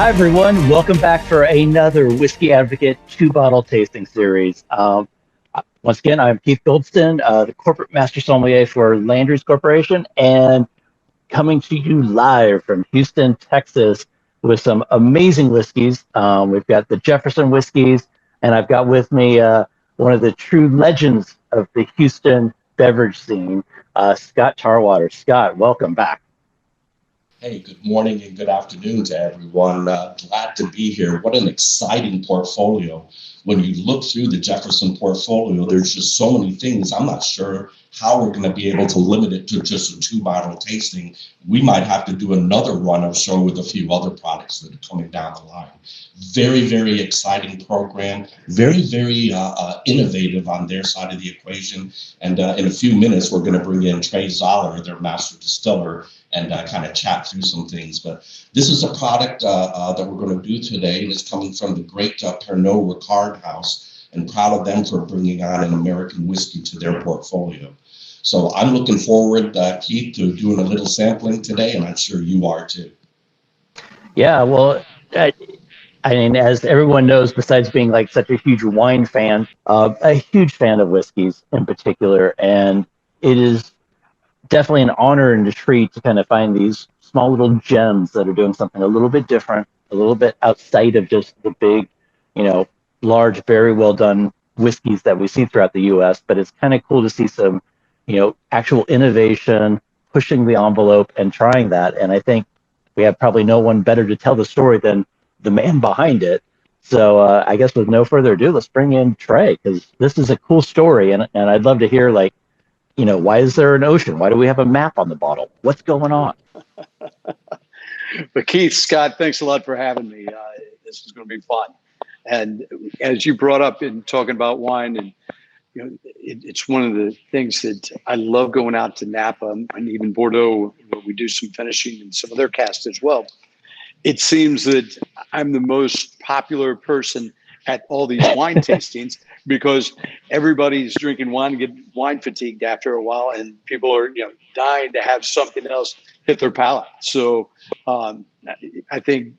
Hi, everyone. Welcome back for another Whiskey Advocate two-bottle tasting series. Once again, I'm Keith Goldston, the Corporate Master Sommelier for Landry's Corporation, and coming to you live from Houston, Texas, with some amazing whiskeys. We've got the Jefferson whiskeys, and I've got with me one of the true legends of the Houston beverage scene, Scott Tarwater. Scott, welcome back. Hey, good morning and good afternoon to everyone. Glad to be here. What an exciting portfolio. When you look through the Jefferson portfolio, there's just so many things. I'm not sure how we're going to be able to limit it to just a two-bottle tasting. We might have to do another run of show with a few other products that are coming down the line. Very, very exciting program. Very, very innovative on their side of the equation. And in a few minutes, we're going to bring in Trey Zoeller, their master distiller, and kind of chat through some things. But this is a product that we're going to do today, and it's coming from the great Pernod Ricard House, and proud of them for bringing on an American whiskey to their portfolio. So I'm looking forward, Keith, to doing a little sampling today, and I'm sure you are too. Yeah, well, I mean, as everyone knows, besides being like such a huge wine fan, a huge fan of whiskeys in particular, and it is definitely an honor and a treat to kind of find these small little gems that are doing something a little bit different, a little bit outside of just the big, large, very well done whiskeys that we see throughout the U.S. But it's kind of cool to see some, actual innovation, pushing the envelope and trying that. And I think we have probably no one better to tell the story than the man behind it. So I guess with no further ado, let's bring in Trey, because this is a cool story, and I'd love to hear why is there an ocean? Why do we have a map on the bottle? What's going on? But Keith, Scott, thanks a lot for having me. This is going to be fun. And as you brought up in talking about wine, and it's one of the things that I love going out to Napa and even Bordeaux, where we do some finishing and some of their casks as well. It seems that I'm the most popular person at all these wine tastings because everybody's drinking wine and get wine fatigued after a while, and people are dying to have something else hit their palate. So I think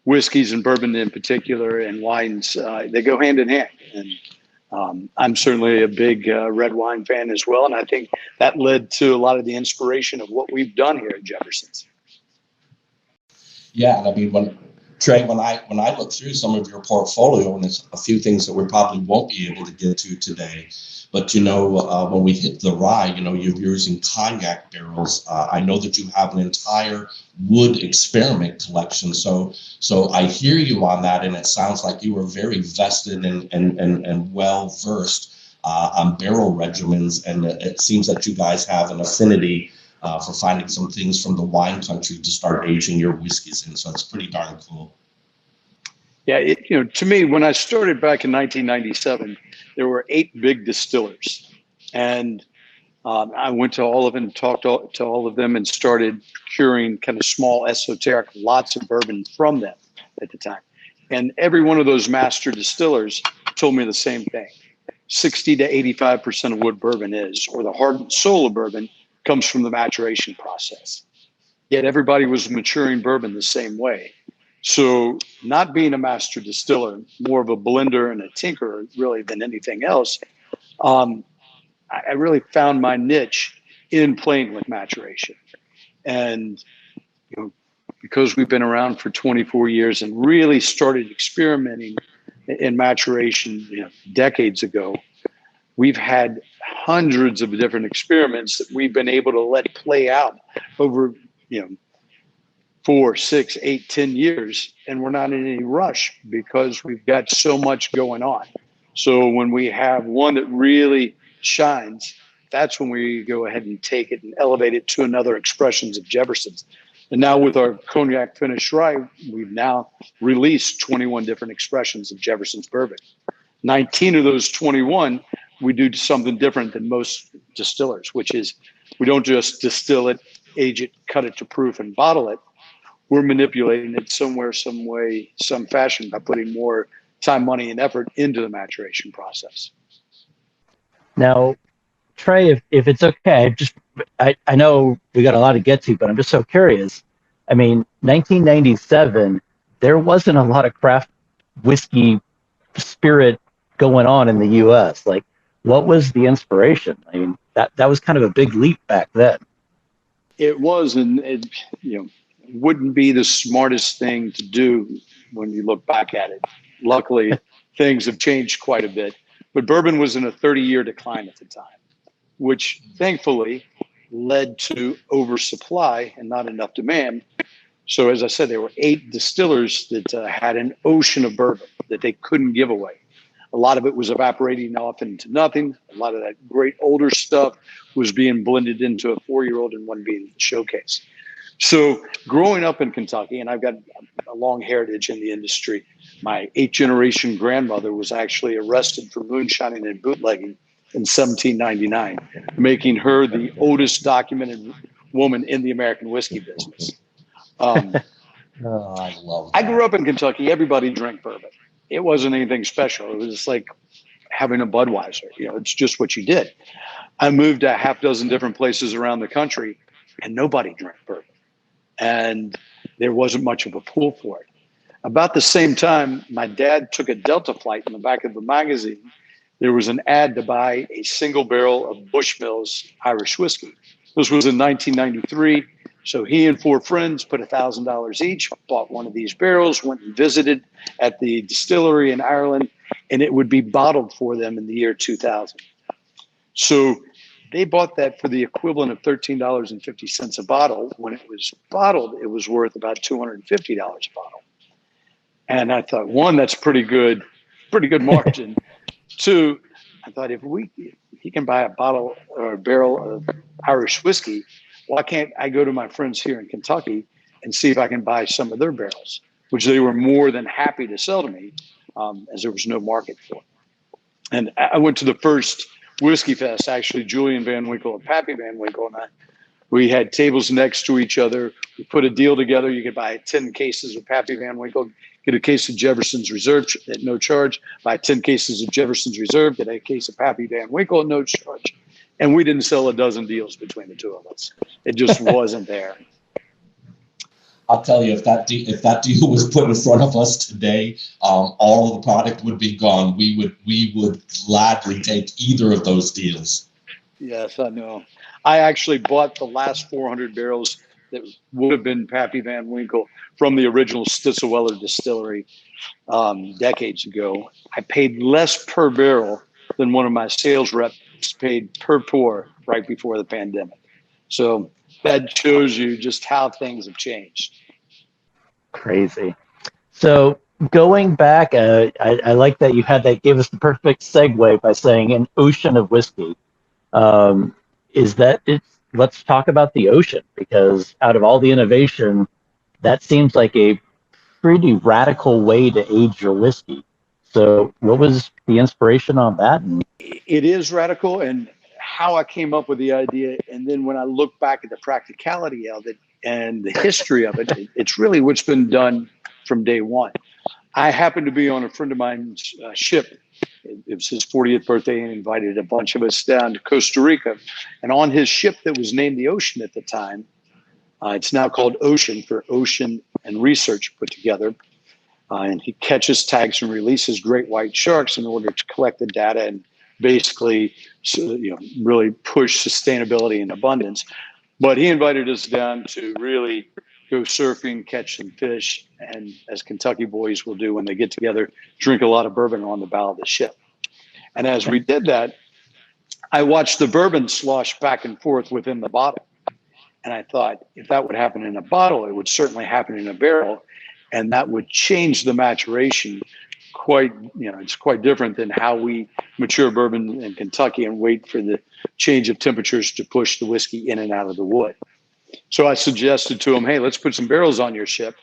whiskeys and bourbon in particular and wines, they go hand in hand. And I'm certainly a big red wine fan as well, and I think that led to a lot of the inspiration of what we've done here at Jefferson's. Yeah, I mean, Trey, when I look through some of your portfolio, and there's a few things that we probably won't be able to get to today, but when we hit the rye, you're using cognac barrels. I know that you have an entire wood experiment collection. So I hear you on that, and it sounds like you are very vested and well versed on barrel regimens, and it seems that you guys have an affinity for finding some things from the wine country to start aging your whiskeys in. So it's pretty darn cool. Yeah, to me, when I started back in 1997, there were 8 big distillers. And I went to all of them, talked to all of them, and started curing kind of small, esoteric lots of bourbon from them at the time. And every one of those master distillers told me the same thing. 60 to 85% of what bourbon is, or the heart and soul of bourbon, comes from the maturation process. Yet everybody was maturing bourbon the same way. So not being a master distiller, more of a blender and a tinkerer really than anything else, I really found my niche in playing with maturation. And because we've been around for 24 years and really started experimenting in maturation decades ago, we've had hundreds of different experiments that we've been able to let play out over 4, 6, 8, 10 years, and we're not in any rush because we've got so much going on. So when we have one that really shines, that's when we go ahead and take it and elevate it to another expressions of Jefferson's. And now with our cognac finished rye, we've now released 21 different expressions of Jefferson's bourbon. 19 of those 21, we do something different than most distillers, which is we don't just distill it, age it, cut it to proof, and bottle it. We're manipulating it somewhere, some way, some fashion by putting more time, money, and effort into the maturation process. Now, Trey, if it's okay, I know we got a lot to get to, but I'm just so curious. I mean, 1997, there wasn't a lot of craft whiskey spirit going on in the U.S. Like, what was the inspiration? I mean, that was kind of a big leap back then. It was, and it, wouldn't be the smartest thing to do when you look back at it. Luckily, things have changed quite a bit. But bourbon was in a 30-year decline at the time, which thankfully led to oversupply and not enough demand. So as I said, there were 8 distillers that had an ocean of bourbon that they couldn't give away. A lot of it was evaporating off into nothing. A lot of that great older stuff was being blended into a 4-year-old and one being the showcase. So growing up in Kentucky, and I've got a long heritage in the industry, my 8th generation grandmother was actually arrested for moonshining and bootlegging in 1799, making her the oldest documented woman in the American whiskey business. I love that. I grew up in Kentucky. Everybody drank bourbon. It wasn't anything special. It was like having a Budweiser. It's just what you did. I moved to a half dozen different places around the country, and nobody drank bourbon. And there wasn't much of a pool for it. About the same time, my dad took a Delta flight. In the back of the magazine, there was an ad to buy a single barrel of Bushmills Irish whiskey. This was in 1993. So he and 4 friends put $1,000 each, bought one of these barrels, went and visited at the distillery in Ireland, and it would be bottled for them in the year 2000. So they bought that for the equivalent of $13.50 a bottle. When it was bottled, it was worth about $250 a bottle. And I thought, 1, that's pretty good margin. 2, I thought if he can buy a bottle or a barrel of Irish whiskey, why can't I go to my friends here in Kentucky and see if I can buy some of their barrels, which they were more than happy to sell to me, as there was no market for it. And I went to the first Whiskey Fest, actually. Julian Van Winkle and Pappy Van Winkle and I, we had tables next to each other. We put a deal together. You could buy 10 cases of Pappy Van Winkle, get a case of Jefferson's Reserve at no charge, buy 10 cases of Jefferson's Reserve, get a case of Pappy Van Winkle at no charge. And we didn't sell a dozen deals between the two of us. It just wasn't there. I'll tell you, if that deal was put in front of us today, all of the product would be gone. We would gladly take either of those deals. Yes, I know. I actually bought the last 400 barrels that would have been Pappy Van Winkle from the original Zoeller distillery decades ago. I paid less per barrel than one of my sales reps paid per pour right before the pandemic. So that shows you just how things have changed. Crazy. So going back, I like that you had that, gave us the perfect segue by saying an ocean of whiskey. Let's talk about the ocean, because out of all the innovation, that seems like a pretty radical way to age your whiskey. So what was the inspiration on that? It is radical, and how I came up with the idea, and then when I look back at the practicality of it and the history of it, it's really what's been done from day one. I happened to be on a friend of mine's ship. It was his 40th birthday, and invited a bunch of us down to Costa Rica. And on his ship that was named the Ocean at the time, it's now called Ocean for Ocean and Research put together. And he catches, tags, and releases great white sharks in order to collect the data and basically, really push sustainability and abundance. But he invited us down to really go surfing, catch some fish, and as Kentucky boys will do when they get together, drink a lot of bourbon on the bow of the ship. And as we did that, I watched the bourbon slosh back and forth within the bottle. And I thought, if that would happen in a bottle, it would certainly happen in a barrel. And that would change the maturation it's quite different than how we mature bourbon in Kentucky and wait for the change of temperatures to push the whiskey in and out of the wood. So I suggested to him, hey, let's put some barrels on your ship.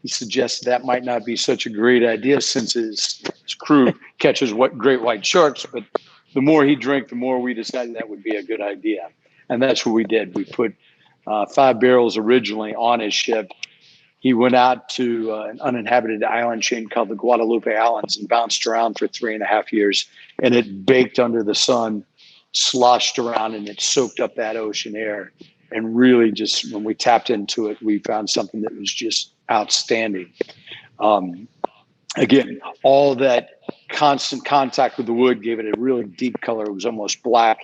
He suggested that might not be such a great idea since his crew catches great white sharks. But the more he drank, the more we decided that would be a good idea. And that's what we did. We put 5 barrels originally on his ship. He went out to an uninhabited island chain called the Guadalupe Islands and bounced around for 3.5 years. And it baked under the sun, sloshed around, and it soaked up that ocean air. And really just when we tapped into it, we found something that was just outstanding. Again, all that constant contact with the wood gave it a really deep color. It was almost black.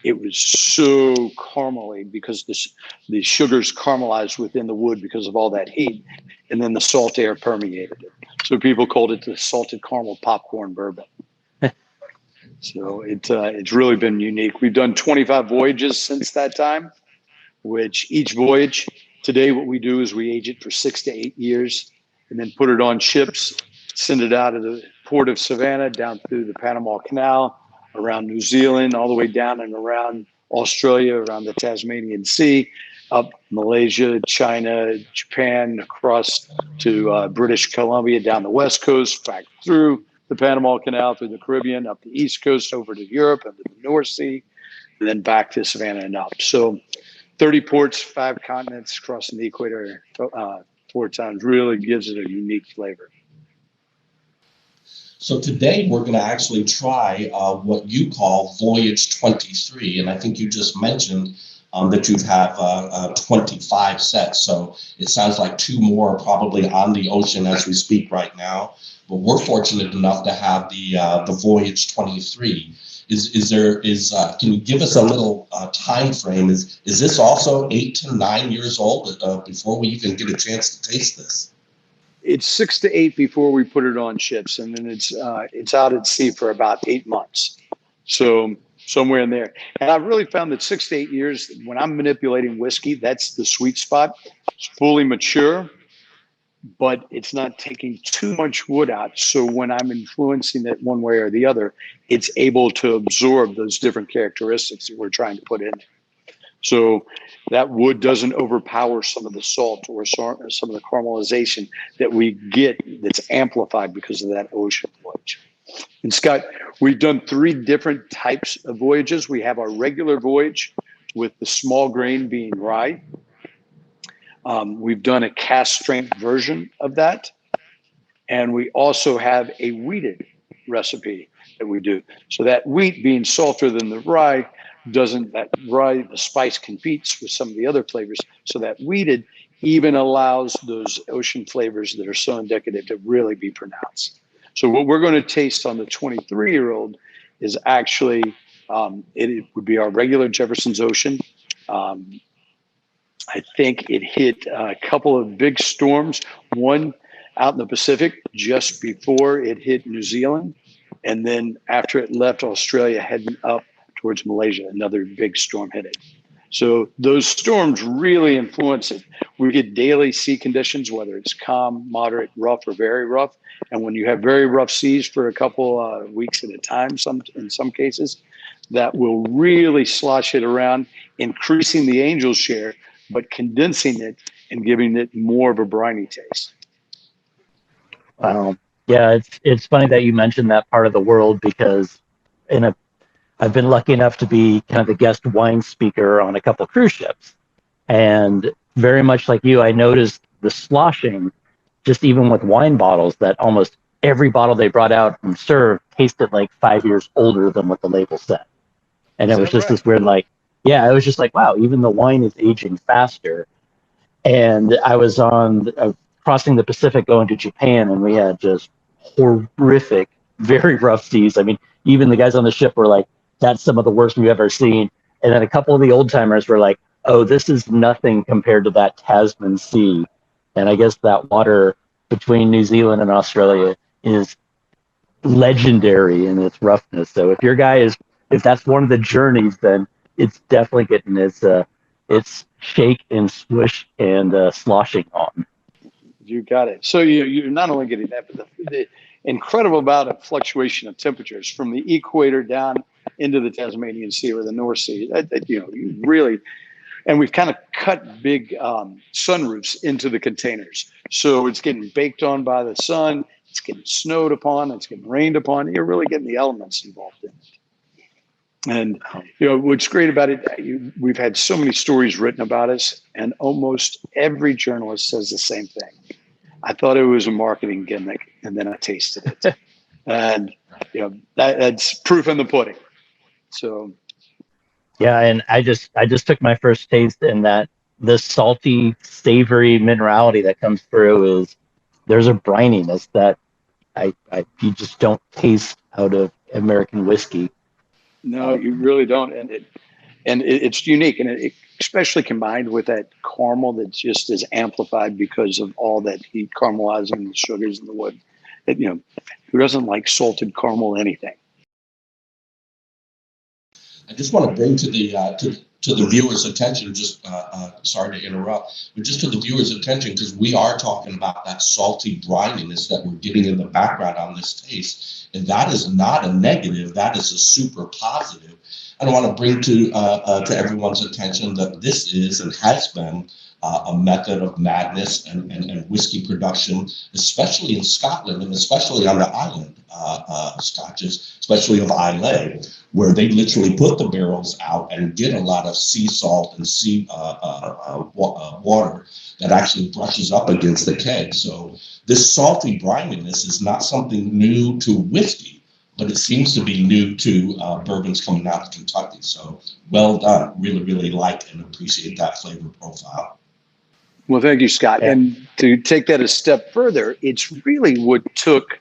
It was so caramely because the sugars caramelized within the wood because of all that heat, and then the salt air permeated it. So people called it the salted caramel popcorn bourbon. So it's really been unique. We've done 25 voyages since that time, which each voyage, today what we do is we age it for 6 to 8 years and then put it on ships, send it out of the port of Savannah, down through the Panama Canal, around New Zealand, all the way down and around Australia, around the Tasmanian Sea, up Malaysia, China, Japan, across to British Columbia, down the West Coast, back through the Panama Canal, through the Caribbean, up the East Coast, over to Europe, and the North Sea, and then back to Savannah and up. So 30 ports, 5 continents, crossing the equator 4 times really gives it a unique flavor. So today we're going to actually try what you call Voyage 23, and I think you just mentioned that you have 25 sets. So it sounds like 2 more are probably on the ocean as we speak right now. But we're fortunate enough to have the Voyage 23. Can you give us a little time frame? Is this also 8 to 9 years old before we even get a chance to taste this? It's 6 to 8 before we put it on ships, and then it's out at sea for about 8 months. So somewhere in there. And I've really found that 6 to 8 years, when I'm manipulating whiskey, that's the sweet spot. It's fully mature, but it's not taking too much wood out. So when I'm influencing it one way or the other, it's able to absorb those different characteristics that we're trying to put in. So that wood doesn't overpower some of the salt or some of the caramelization that we get that's amplified because of that ocean voyage. And Scott, we've done 3 different types of voyages. We have our regular voyage with the small grain being rye. We've done a cask strength version of that. And we also have a wheated recipe that we do. So that wheat being salter than the rye, the spice competes with some of the other flavors. So that wheated even allows those ocean flavors that are so indicative to really be pronounced. So what we're going to taste on the 23-year-old is actually, it would be our regular Jefferson's Ocean. I think it hit a couple of big storms, one out in the Pacific just before it hit New Zealand. And then after it left Australia, heading up towards Malaysia, another big storm hit it. So those storms really influence it. We get daily sea conditions, whether it's calm, moderate, rough, or very rough. And when you have very rough seas for a couple weeks at a time, in some cases, that will really slosh it around, increasing the angel's share, but condensing it and giving it more of a briny taste. Wow. Yeah, it's funny that you mentioned that part of the world, because I've been lucky enough to be kind of the guest wine speaker on a couple cruise ships. And very much like you, I noticed the sloshing, just even with wine bottles, that almost every bottle they brought out and served tasted like 5 years older than what the label said. And it was just this weird, like, yeah, it was just like, wow, even the wine is aging faster. And I was crossing the Pacific going to Japan, and we had just horrific, very rough seas. I mean, even the guys on the ship were like, that's some of the worst we've ever seen. And then a couple of the old timers were like, oh, this is nothing compared to that Tasman Sea. And I guess that water between New Zealand and Australia is legendary in its roughness. So if that's one of the journeys, then it's definitely getting its shake and swish and sloshing on. You got it. So you're not only getting that, but the incredible amount of fluctuation of temperatures from the equator down into the Tasmanian Sea or the North Sea. You really, and we've kind of cut big sunroofs into the containers. So it's getting baked on by the sun, it's getting snowed upon, it's getting rained upon. You're really getting the elements involved in it. And what's great about it, we've had so many stories written about us, and almost every journalist says the same thing. I thought it was a marketing gimmick, and then I tasted it. And that's proof in the pudding. So yeah, and I just took my first taste, and that the salty, savory minerality that comes through is there's a brininess that you just don't taste out of American whiskey. No, you really don't, it's unique, and especially combined with that caramel that just is amplified because of all that heat caramelizing the sugars in the wood. Who doesn't like salted caramel anything? I just want to bring to the viewers' attention, just sorry to interrupt, but just to the viewers' attention, because we are talking about that salty brininess that we're getting in the background on this taste, and that is not a negative, that is a super positive. And I want to bring to everyone's attention that this is and has been a method of madness and whiskey production, especially in Scotland and especially on the island scotches, especially of Islay, where they literally put the barrels out and get a lot of sea salt and sea water that actually brushes up against the keg. So this salty brininess is not something new to whiskey, but it seems to be new to bourbons coming out of Kentucky. So well done. Really, really like and appreciate that flavor profile. Well, thank you, Scott. Yeah. And to take that a step further, it's really what took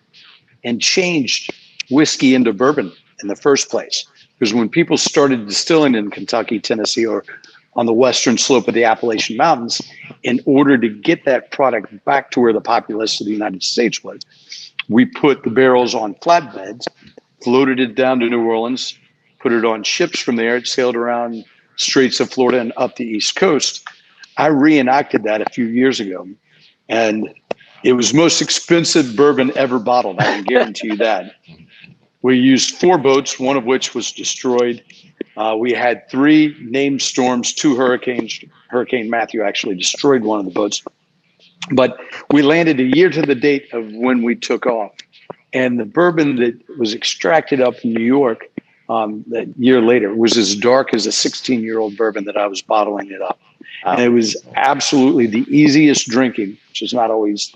and changed whiskey into bourbon in the first place. Because when people started distilling in Kentucky, Tennessee, or on the western slope of the Appalachian Mountains, in order to get that product back to where the populace of the United States was, we put the barrels on flatbeds, floated it down to New Orleans, put it on ships from there. It sailed around Straits of Florida and up the East Coast. I reenacted that a few years ago, and it was most expensive bourbon ever bottled. I can guarantee you that. We used 4 boats, one of which was destroyed. We had 3 named storms, 2 hurricanes. Hurricane Matthew actually destroyed one of the boats. But we landed a year to the date of when we took off. And the bourbon that was extracted up in New York that year later was as dark as a 16-year-old bourbon that I was bottling it up. And it was absolutely the easiest drinking, which is not always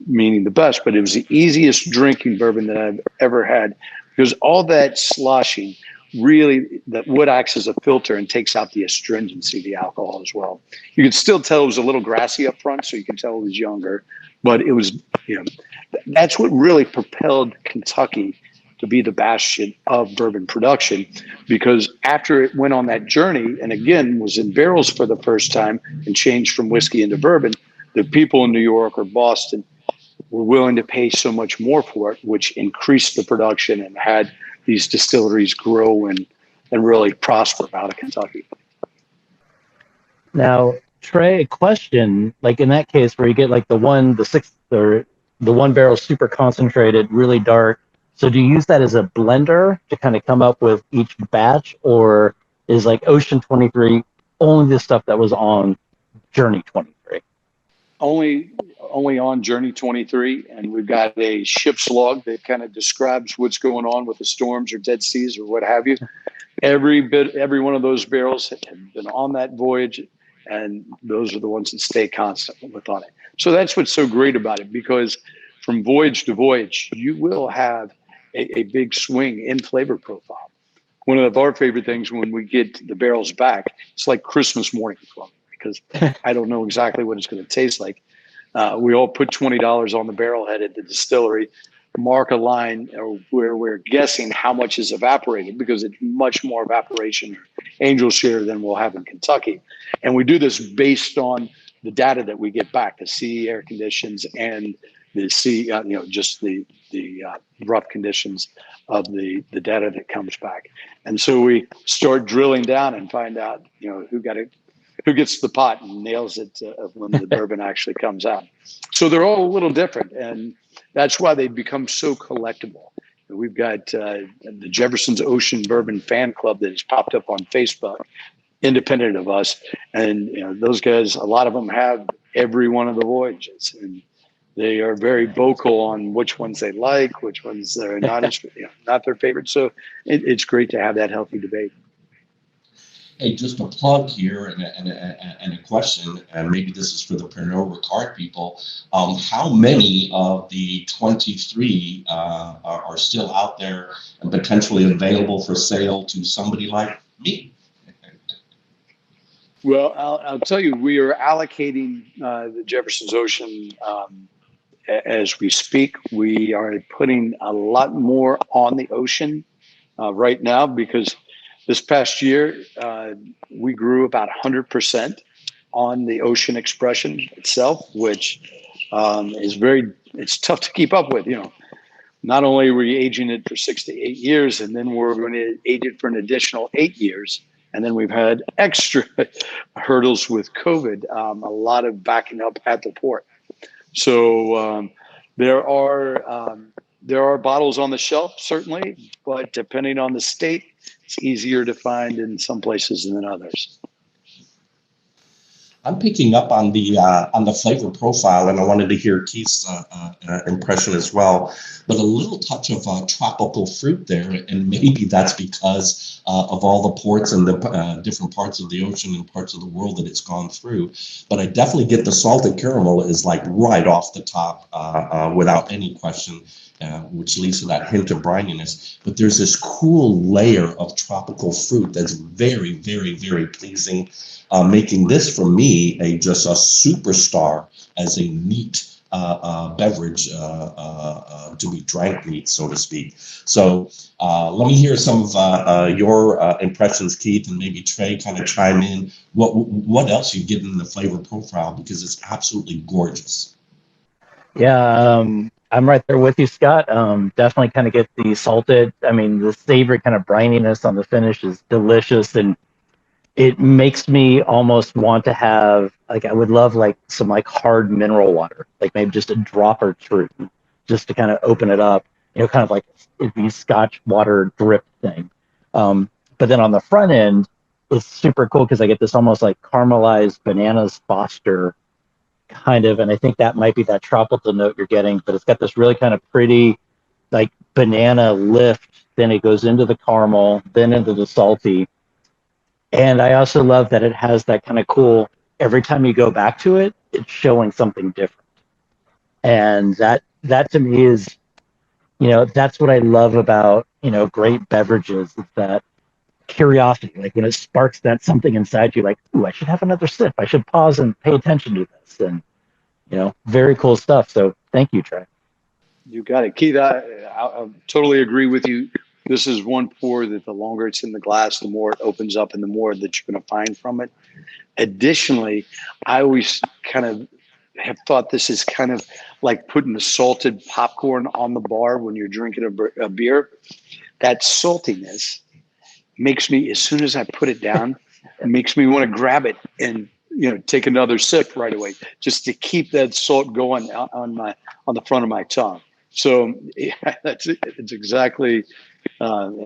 meaning the best, but it was the easiest drinking bourbon that I've ever had, because all that sloshing really, that wood acts as a filter and takes out the astringency of the alcohol as well. You could still tell it was a little grassy up front, so you can tell it was younger, but it was, that's what really propelled Kentucky to be the bastion of bourbon production, because after it went on that journey and again was in barrels for the first time and changed from whiskey into bourbon, the people in New York or Boston were willing to pay so much more for it, which increased the production and had these distilleries grow and really prosper out of Kentucky. Now, Trey, a question, like in that case where you get like the one barrel super concentrated, really dark. So do you use that as a blender to kind of come up with each batch, or is like Ocean 23 only the stuff that was on Journey 23? Only on Journey 23, and we've got a ship's log that kind of describes what's going on with the storms or dead seas or what have you. Every one of those barrels have been on that voyage, and those are the ones that stay constant on it. So that's what's so great about it, because from voyage to voyage, you will have a big swing in flavor profile. One of our favorite things when we get the barrels back, it's like Christmas morning for me, because I don't know exactly what it's going to taste like. We all put $20 on the barrel head at the distillery, mark a line where we're guessing how much is evaporated, because it's much more evaporation, angel share, than we'll have in Kentucky. And we do this based on the data that we get back, the sea air conditions and the sea, just the rough conditions of the data that comes back. And so we start drilling down and find out, who gets the pot and nails it when the bourbon actually comes out. So they're all a little different, and that's why they become so collectible. We've got the Jefferson's Ocean Bourbon Fan Club that has popped up on Facebook, independent of us. And those guys, a lot of them have every one of the voyages, and they are very vocal on which ones they like, which ones they're not not their favorite. So it's great to have that healthy debate. Hey, just a plug here and a question, and maybe this is for the Pernod Ricard people. How many of the 23 are still out there and potentially available for sale to somebody like me? Well, I'll tell you, we are allocating the Jefferson's Ocean as we speak. We are putting a lot more on the ocean right now because this past year we grew about 100% on the ocean expression itself, which it's tough to keep up with. Not only were you aging it for 6 to 8 years, and then we're going to age it for an additional 8 years. And then we've had extra hurdles with COVID, a lot of backing up at the port. So there are bottles on the shelf, certainly, but depending on the state, it's easier to find in some places than others. I'm picking up on the flavor profile, and I wanted to hear Keith's impression as well. But a little touch of tropical fruit there, and maybe that's because of all the ports and the different parts of the ocean and parts of the world that it's gone through. But I definitely get the salted caramel is like right off the top without any question. Which leads to that hint of brininess. But there's this cool layer of tropical fruit that's very, very, very pleasing, making this, for me, just a superstar as a neat beverage to be drank neat, so to speak. So let me hear some of your impressions, Keith, and maybe Trey kind of chime in. What else you get in the flavor profile, because it's absolutely gorgeous. Yeah, I'm right there with you, Scott. Definitely kind of get the salted. I mean, the savory kind of brininess on the finish is delicious, and it makes me almost want to have, like, I would love like some like hard mineral water, like maybe just a drop or two, just to kind of open it up. Kind of like it'd be Scotch water drip thing. But then on the front end, it's super cool because I get this almost like caramelized bananas Foster kind of, and I think that might be that tropical note you're getting, but it's got this really kind of pretty like banana lift, then it goes into the caramel, then into the salty. And I also love that it has that kind of cool, every time you go back to it, it's showing something different. And that to me is, that's what I love about, great beverages, is that curiosity, like when it sparks that something inside you, like, ooh, I should have another sip. I should pause and pay attention to this. And, very cool stuff. So thank you, Trey. You got it. Keith, I totally agree with you. This is one pour that the longer it's in the glass, the more it opens up and the more that you're going to find from it. Additionally, I always kind of have thought this is kind of like putting the salted popcorn on the bar when you're drinking a beer. That saltiness makes me, as soon as I put it down, it makes me want to grab it and take another sip right away, just to keep that salt going on the front of my tongue. So it's exactly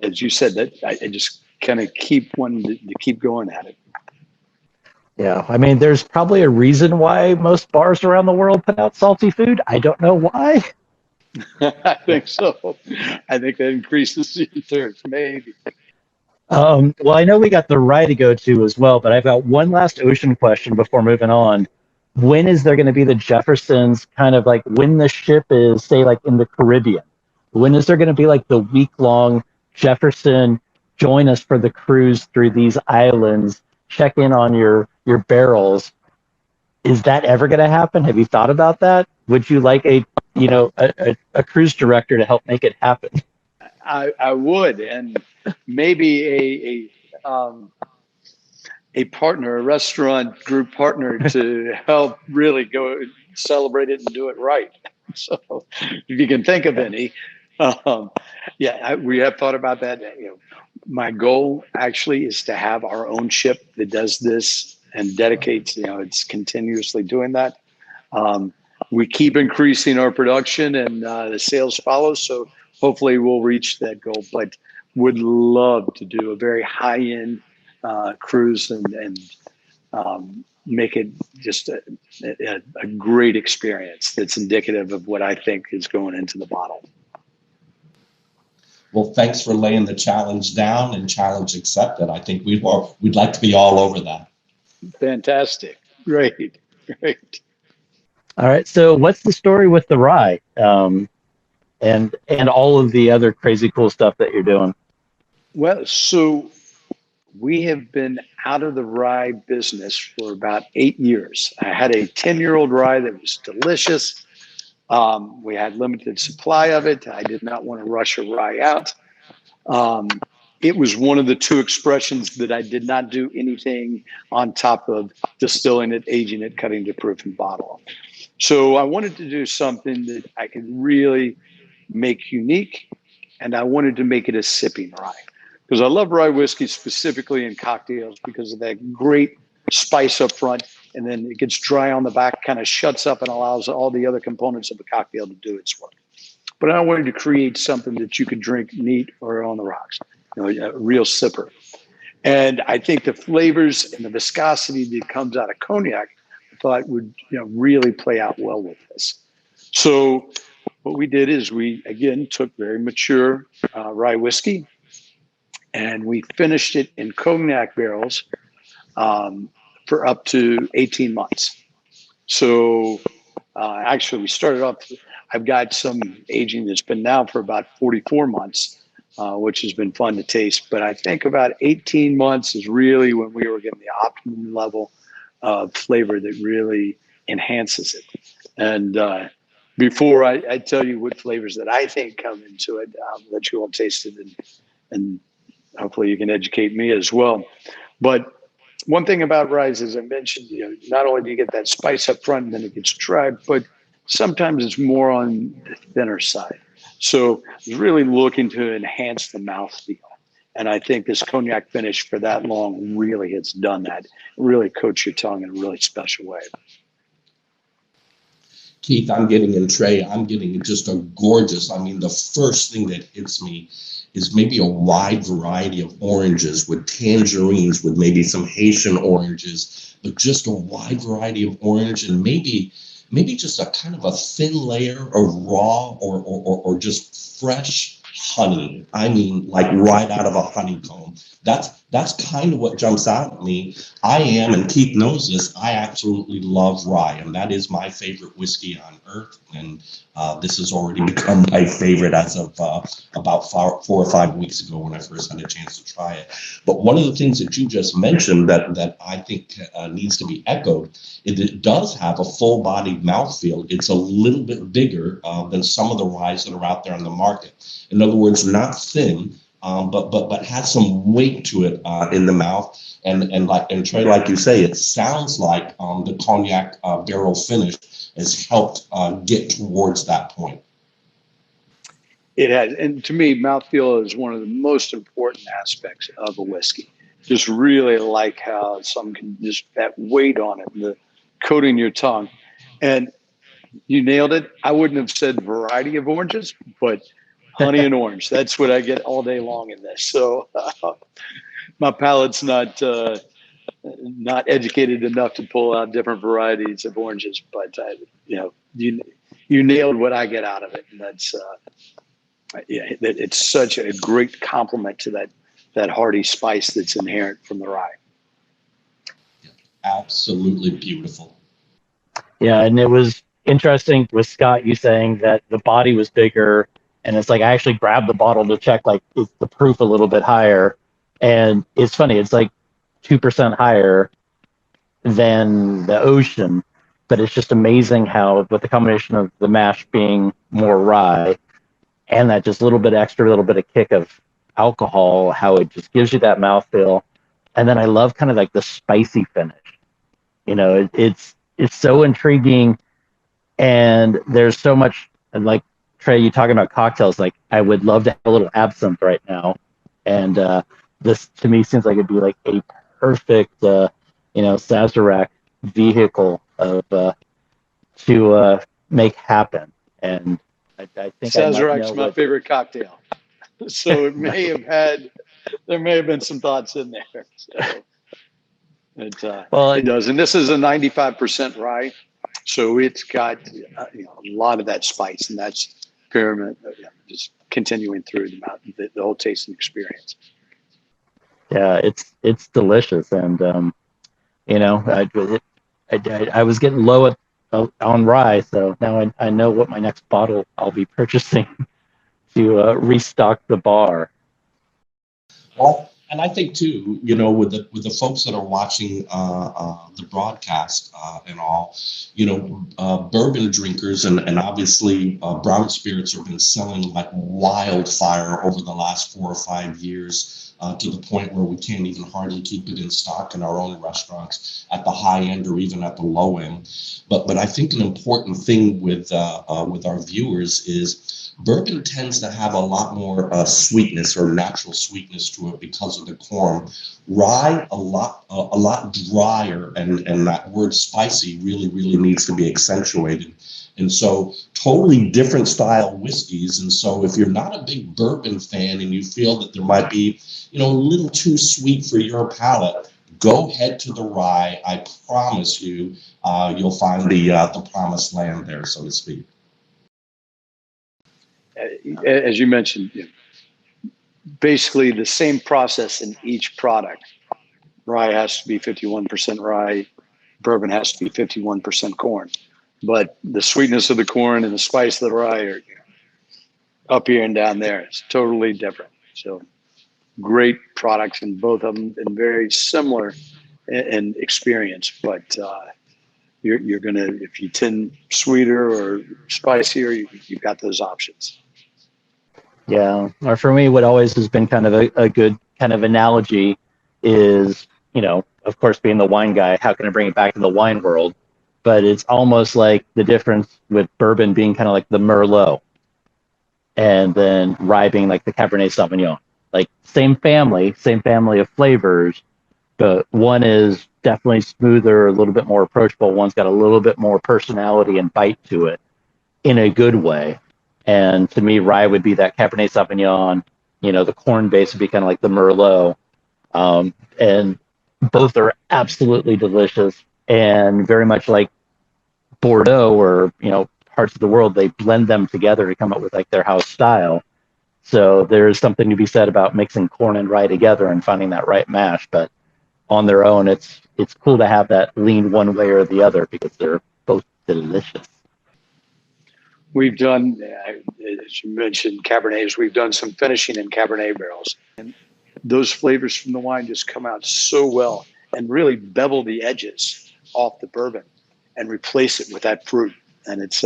as you said, that I just kind of keep wanting to keep going at it. Yeah, I mean, there's probably a reason why most bars around the world put out salty food. I don't know why. I think so. I think that increases the thirst, maybe. Well, I know we got the rye to go to as well, but I've got one last ocean question before moving on. When is there going to be the Jefferson's, kind of like when the ship is, say, like in the Caribbean? When is there going to be like the week-long Jefferson, join us for the cruise through these islands, check in on your barrels? Is that ever going to happen? Have you thought about that? Would you like a cruise director to help make it happen? I would, and maybe a partner, a restaurant group partner, to help really go celebrate it and do it right. So if you can think of any, we have thought about that. My goal actually is to have our own ship that does this and dedicates, it's continuously doing that. We keep increasing our production and the sales follow. So hopefully we'll reach that goal, but would love to do a very high-end cruise and make it just a great experience that's indicative of what I think is going into the bottle. Well, thanks for laying the challenge down, and challenge accepted. I think we'd like to be all over that. Fantastic. Great. All right. So what's the story with the rye and all of the other crazy cool stuff that you're doing? Well, so we have been out of the rye business for about 8 years. I had a 10-year-old rye that was delicious. We had limited supply of it. I did not want to rush a rye out. It was one of the two expressions that I did not do anything on top of distilling it, aging it, cutting to proof and bottle. So I wanted to do something that I could really make unique, and I wanted to make it a sipping rye. Because I love rye whiskey specifically in cocktails because of that great spice up front, and then it gets dry on the back, kind of shuts up and allows all the other components of the cocktail to do its work. But I wanted to create something that you could drink neat or on the rocks, a real sipper. And I think the flavors and the viscosity that comes out of cognac, I thought would really play out well with this. So what we did is we, again, took very mature rye whiskey, and we finished it in cognac barrels for up to 18 months. So actually, we started off, I've got some aging that's been now for about 44 months, which has been fun to taste. But I think about 18 months is really when we were getting the optimum level of flavor that really enhances it. And before I tell you what flavors that I think come into it, I'll let you all taste it, and hopefully you can educate me as well. But one thing about rye, as I mentioned, not only do you get that spice up front and then it gets dry, but sometimes it's more on the thinner side. So I was really looking to enhance the mouthfeel. And I think this cognac finish for that long really has done that. It really coats your tongue in a really special way. Keith, I'm getting, and Trey, I'm getting just a gorgeous, the first thing that hits me is maybe a wide variety of oranges with tangerines, with maybe some Haitian oranges, but just a wide variety of orange, and maybe just a kind of a thin layer of raw or just fresh honey. Like right out of a honeycomb. That's kind of what jumps out at me. I am, and Keith knows this, I absolutely love rye, and that is my favorite whiskey on earth. And this has already become my favorite as of about 4 or 5 weeks ago when I first had a chance to try it. But one of the things that you just mentioned that I think needs to be echoed is it does have a full-bodied mouthfeel. It's a little bit bigger than some of the ryes that are out there on the market. In other words, not thin, but has some weight to it in the mouth. And Trey, like you say, it sounds like the cognac barrel finish has helped get towards that point. It has, and to me, mouthfeel is one of the most important aspects of a whiskey. Just really like how some can just that weight on it, the coating your tongue. And you nailed it. I wouldn't have said variety of oranges, but honey and orange. That's what I get all day long in this. So my palate's not educated enough to pull out different varieties of oranges, but you nailed what I get out of it, and that's it's such a great complement to that hearty spice that's inherent from the rye. Absolutely beautiful. Yeah, and it was interesting with Scott, you saying that the body was bigger, and it's like I actually grabbed the bottle to check like is the proof a little bit higher, and it's funny, it's like 2% higher than the ocean, but it's just amazing how with the combination of the mash being more rye and that just little bit extra, little bit of kick of alcohol, how it just gives you that mouthfeel. And then I love kind of like the spicy finish. It's so intriguing, and there's so much. And like Trey, you talking about cocktails, like I would love to have a little absinthe right now, and this to me seems like it'd be like a perfect, Sazerac vehicle of to make happen. And I think Sazerac's my favorite cocktail, so it may there may have been some thoughts in there. So it does, and this is a 95% rye, so it's got a lot of that spice, and that's pyramid just continuing through the whole tasting experience. Yeah, it's delicious, and I was getting low on rye, so now I know what my next bottle I'll be purchasing to restock the bar. Well, And I think too, with the folks that are watching the broadcast and all, bourbon drinkers and obviously brown spirits have been selling like wildfire over the last 4 or 5 years to the point where we can't even hardly keep it in stock in our own restaurants at the high end or even at the low end. But I think an important thing with our viewers is bourbon tends to have a lot more sweetness or natural sweetness to it because of the corn. Rye a lot drier, and that word spicy really needs to be accentuated. And so totally different style whiskeys. And so if you're not a big bourbon fan and you feel that there might be, a little too sweet for your palate, go head to the rye. I promise you, you'll find the promised land there, so to speak. As you mentioned, basically the same process in each product. Rye has to be 51% rye. Bourbon has to be 51% corn. But the sweetness of the corn and the spice of the rye are up here and down there. It's totally different. So great products in both of them and very similar in experience. But you're going to, if you tend sweeter or spicier, you've got those options. Yeah, or for me, what always has been kind of a good kind of analogy is, of course, being the wine guy, how can I bring it back to the wine world? But it's almost like the difference with bourbon being kind of like the Merlot, and then rye being like the Cabernet Sauvignon. Like same family of flavors, but one is definitely smoother, a little bit more approachable. One's got a little bit more personality and bite to it in a good way. And to me, rye would be that Cabernet Sauvignon, the corn base would be kind of like the Merlot. And both are absolutely delicious and very much like Bordeaux or, parts of the world, they blend them together to come up with like their house style. So there's something to be said about mixing corn and rye together and finding that right mash. But on their own, it's cool to have that lean one way or the other because they're both delicious. We've done, as you mentioned, Cabernets. We've done some finishing in Cabernet barrels. And those flavors from the wine just come out so well and really bevel the edges off the bourbon and replace it with that fruit. And it's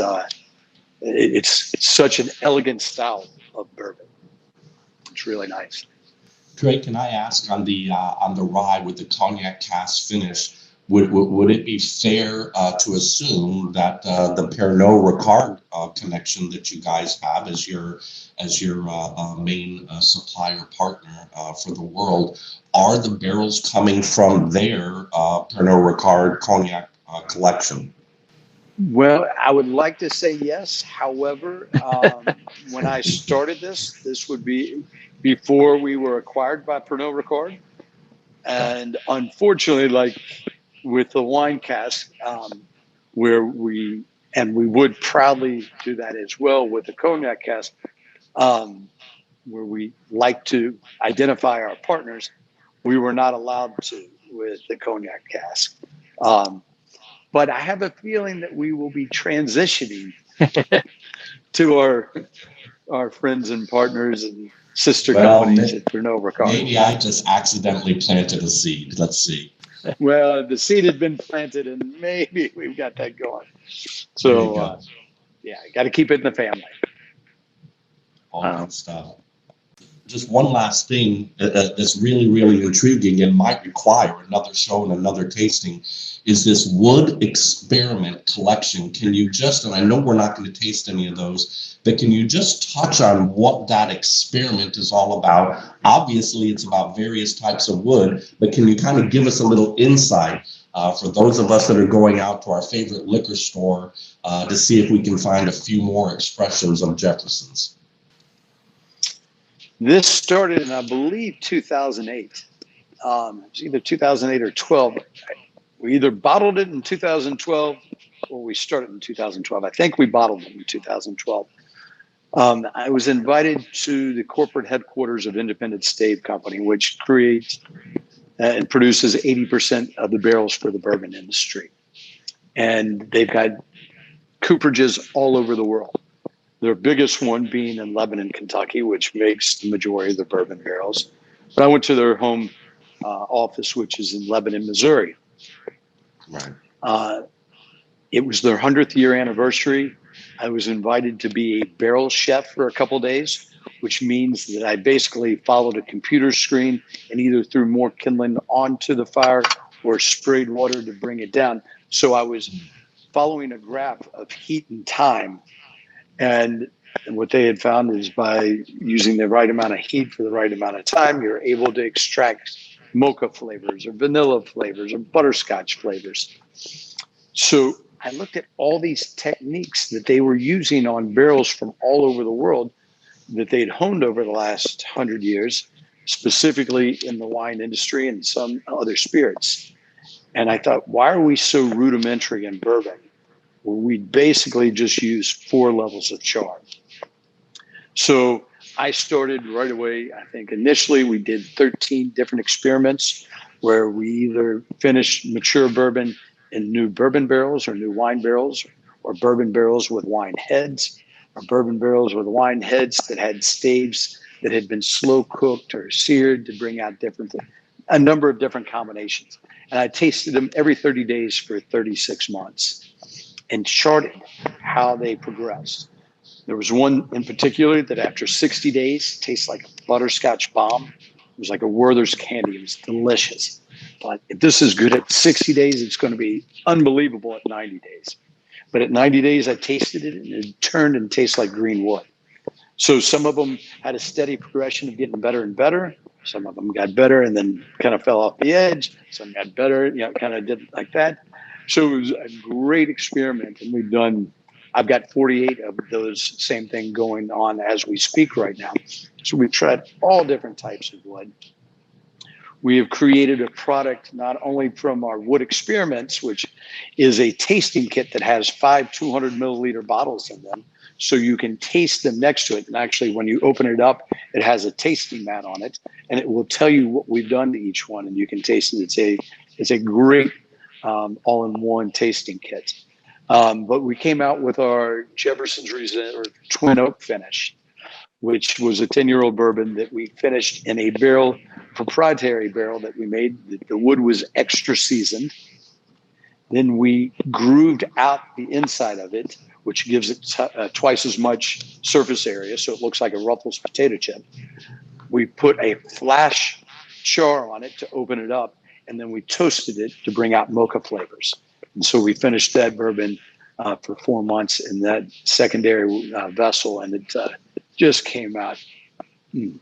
such an elegant style of bourbon. It's really nice. Trey, can I ask on the rye with the cognac cask finish? Would it be fair to assume that the Pernod Ricard connection that you guys have as your main supplier partner for the world, are the barrels coming from their Pernod Ricard cognac collection? Well, I would like to say yes. However, when I started this would be before we were acquired by Pernod Ricard, and unfortunately, like with the wine cask, where we would proudly do that as well with the cognac cask, where we like to identify our partners, we were not allowed to with the cognac cask. But I have a feeling that we will be transitioning to our friends and partners and sister companies at Pernod Ricard. Maybe I just accidentally planted a seed. Let's see. Well, the seed had been planted, and maybe we've got that going. So, got to keep it in the family. All that stuff. Just one last thing that's really intriguing and might require another show and another tasting is this wood experiment collection. Can you just, and I know we're not going to taste any of those, but can you just touch on what that experiment is all about? Obviously, it's about various types of wood, but can you kind of give us a little insight for those of us that are going out to our favorite liquor store to see if we can find a few more expressions of Jefferson's? This started in, I believe, 2008. It's either 2008 or 12. We either bottled it in 2012 or we started in 2012. I think we bottled it in 2012. I was invited to the corporate headquarters of Independent Stave Company, which creates and produces 80% of the barrels for the bourbon industry. And they've got cooperages all over the world. Their biggest one being in Lebanon, Kentucky, which makes the majority of the bourbon barrels. But I went to their home office, which is in Lebanon, Missouri. Right. It was their 100th year anniversary. I was invited to be a barrel chef for a couple of days, which means that I basically followed a computer screen and either threw more kindling onto the fire or sprayed water to bring it down. So I was following a graph of heat and time. And what they had found is by using the right amount of heat for the right amount of time, you're able to extract mocha flavors or vanilla flavors or butterscotch flavors. So I looked at all these techniques that they were using on barrels from all over the world that they'd honed over the last 100 years, specifically in the wine industry and some other spirits. And I thought, why are we so rudimentary in bourbon? Well, we basically just use 4 levels of char. So I started right away. I think initially we did 13 different experiments where we either finished mature bourbon in new bourbon barrels or new wine barrels, or bourbon barrels with wine heads, or bourbon barrels with wine heads that had staves that had been slow cooked or seared to bring out a number of different combinations. And I tasted them every 30 days for 36 months and charted how they progressed. There was one in particular that after 60 days tastes like a butterscotch bomb. It was like a Werther's candy. It was delicious. But if this is good at 60 days, it's going to be unbelievable at 90 days. But at 90 days, I tasted it and it turned and tasted like green wood. So some of them had a steady progression of getting better and better. Some of them got better and then kind of fell off the edge. Some got better, kind of did like that. So it was a great experiment. And I've got 48 of those same thing going on as we speak right now. So we've tried all different types of wood. We have created a product not only from our wood experiments, which is a tasting kit that has 5 200 milliliter bottles in them. So you can taste them next to it. And actually, when you open it up, it has a tasting mat on it, and it will tell you what we've done to each one, and you can taste it. It's a great all-in-one tasting kit. But we came out with our Jefferson's Reserve Twin Oak finish, which was a 10-year-old bourbon that we finished in a proprietary barrel that we made. The wood was extra seasoned. Then we grooved out the inside of it, which gives it twice as much surface area, so it looks like a Ruffles potato chip. We put a flash char on it to open it up, and then we toasted it to bring out mocha flavors. And so we finished that bourbon for 4 months in that secondary vessel, and it just came out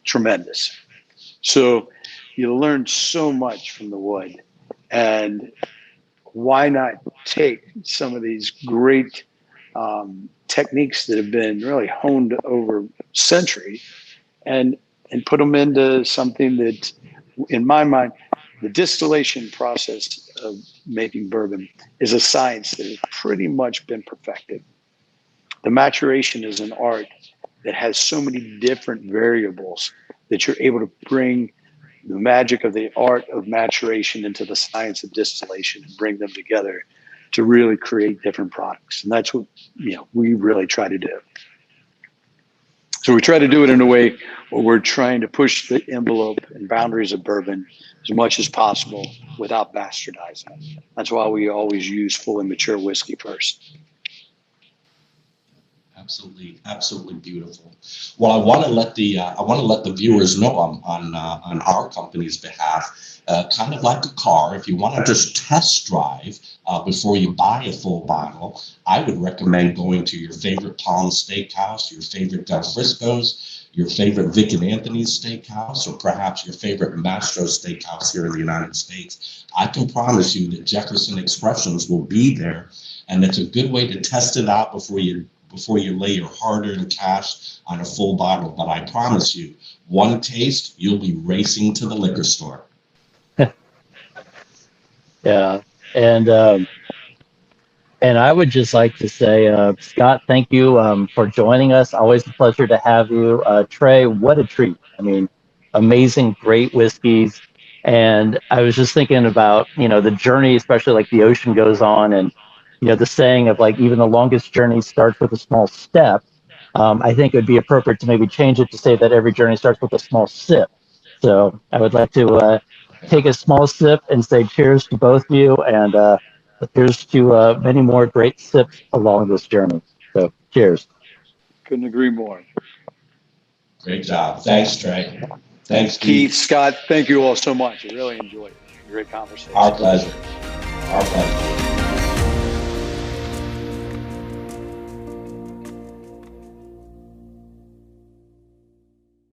tremendous. So you learn so much from the wood, and why not take some of these great techniques that have been really honed over century and put them into something that, in my mind, the distillation process of making bourbon is a science that has pretty much been perfected. The maturation is an art that has so many different variables that you're able to bring the magic of the art of maturation into the science of distillation and bring them together to really create different products. And that's what we really try to do. So we try to do it in a way where we're trying to push the envelope and boundaries of bourbon as much as possible without bastardizing it. That's why we always use fully mature whiskey first. Absolutely beautiful. Well, I want to let the viewers know on our company's behalf, kind of like a car. If you want to just test drive before you buy a full bottle, I would recommend going to your favorite Palm Steakhouse, your favorite Del Frisco's, your favorite Vic and Anthony's Steakhouse, or perhaps your favorite Mastro's Steakhouse here in the United States. I can promise you that Jefferson Expressions will be there, and it's a good way to test it out before you lay your hard-earned cash on a full bottle. But I promise you, one taste, you'll be racing to the liquor store. Yeah, and I would just like to say, Scott, thank you for joining us. Always a pleasure to have you. Trey, what a treat. I mean, amazing, great whiskeys. And I was just thinking about, the journey, especially like the ocean goes on, and the saying of like even the longest journey starts with a small step. I think it would be appropriate to maybe change it to say that every journey starts with a small sip. So I would like to take a small sip and say cheers to both of you, and here's to many more great sips along this journey. So cheers. Couldn't agree more. Great job. Thanks, Trey. Thanks, Keith, Scott, thank you all so much. I really enjoyed it. Great conversation. Our pleasure. Our pleasure.